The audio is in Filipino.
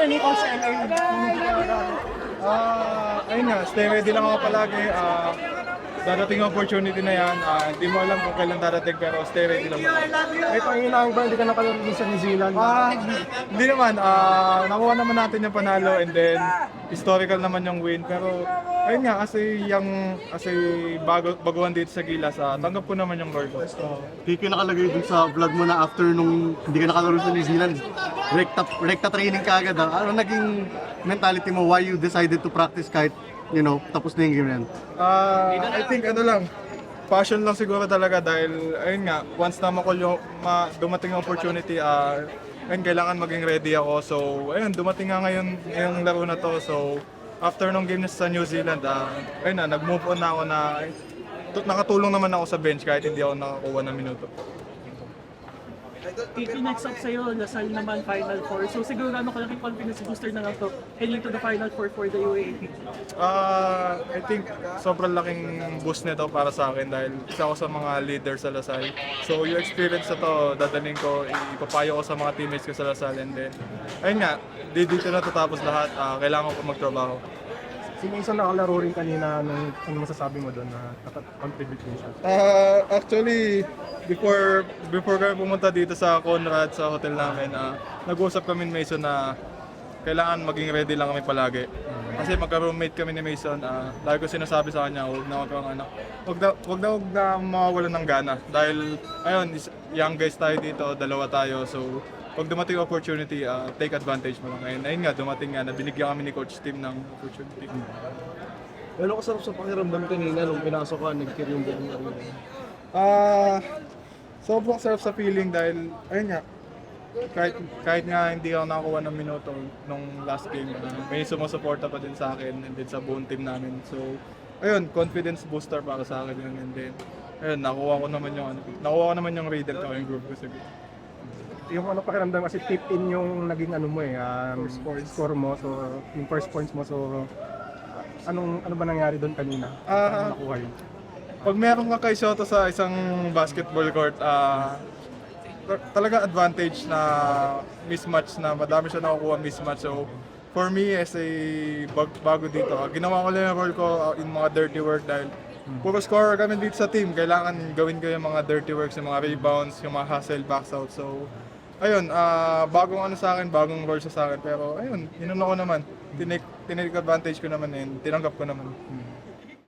Sir Nicole Sir Earn? Ayun nga, stay ready lang ako palagi. Darating yung opportunity na yan. Hindi mo alam kung kailan darating pero stay ready lang. May panginahang ba hindi ka nakalaro din sa New Zealand? Hindi naman. Nakuha naman natin yung panalo and then historical naman yung win. Pero ayun nga, kasi baguhan dito sa Gilas, tanggap ko naman yung goal ko. Hindi ko nakalagay dun sa vlog mo na after nung hindi ka nakalaro sa New Zealand, rekta training ka agad. Ano naging mentality mo? Why you decided to practice kahit, tapos na yung game na yan? I think passion lang siguro talaga dahil ayun nga, once na dumating yung opportunity, ayun, kailangan maging ready ako. So ayun, dumating nga ngayon yung laro na to. So after nung game sa New Zealand, ayun na, nag-move on na ako na nakatulong naman ako sa bench kahit hindi ako nakakuha ng minuto. Next up sa'yo, Lasal naman Final Four. So siguro ano kalaking confidence booster na lang to heading to the Final Four for the UAAP? I think sobrang laking boost nito para sa akin dahil isa ako sa mga leader sa Lasal. So yung experience na to, dadaling ko, ipapayo ko sa mga teammates ko sa Lasal and then, ayun nga, dito na tatapos lahat, kailangan ko magtrabaho. Si Mason nakalaro rin kanina, ano masasabi mo doon na contribute din siya? Actually, before kami pumunta dito sa Conrad, sa hotel namin, nag-uusap kami ni Mason na kailangan maging ready lang kami palagi. Kasi magka-roommate kami ni Mason, lagi ko sinasabi sa kanya, huwag na mawawalan ng gana. Dahil, ayun, young guys tayo dito, dalawa tayo, so pag dumating yung opportunity, take advantage mo lang. Ayun nga, dumating nga, binigyan kami ni Coach Tim ng opportunity. Ano kasarap sa pakiramdam kanina nung pinasok ka, nag-kill yung buong arena? Sobrang sarap sa feeling dahil, ayun nga, kahit nga hindi ako nakakuha ng minuto nung last game, may sumusuporta pa din sa akin and din sa buong team namin. So, ayun, confidence booster para sa akin yun. And then, ayun, nakuha ko naman yung rated ko yung group ko sa group. Yung pakiramdam kasi tip in yung naging score mo, so yung first points mo, so ano ba nangyari doon kanina? Paano nakuha yun? Pag meron ka kay Soto sa isang basketball court, talaga advantage na mismatch na madami siya nakukuha mismatch. So for me as a bago dito, ginawa ko lang yung role ko in mga dirty work dahil puro scorer kami dito sa team. Kailangan gawin ko yung mga dirty works, yung mga rebounds, yung mga hustle, backs out. So ayun, bagong sa akin, bagong role sa akin. Pero ayun, inuna ko naman. Tinake advantage ko naman and tinanggap ko naman.